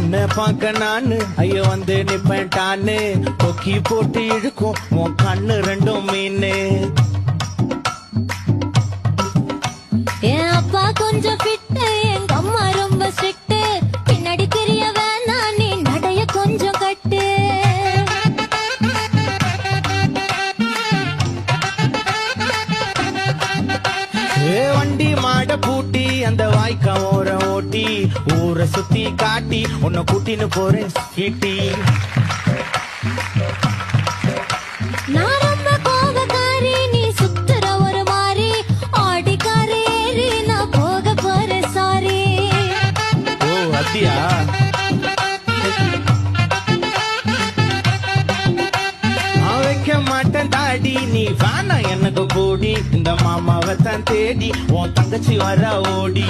உன்னை பார்க்க நானு ஐயோ வந்து நிப்பேன் டான்னு கொக்கி போட்டு இழுக்கும் உன் கண்ணு ரெண்டும் மீனு. என் அப்பா கொஞ்சம் ஃபிட்டு, எங்க அம்மா ரொம்ப ஸ்ட்ரிக்ட். பின்னாடி தெரிய வேணாம், நீ நடைய கொஞ்சம் கட்டு. வண்டி மாட பூட்டி அந்த வாய்க்கா ஓர ஓட்டி ஊரை சுத்தி காட்டி உன்னை கூட்டின்னு போறேன் கீட்டி. நான் ரொம்ப கோபக்காரி, நீ சுத்துற ஒரு மாதிரி. ஆடிக்காரி ஏறி நான் போக போறேன் சாரி. ஓ அப்படியா? நான் வைக்க மாட்டேன் தாடி, நீ வேணா எனக்கு போடி. இந்த மாமாவை தான் தேடி உன் தங்கச்சி வர ஓடி.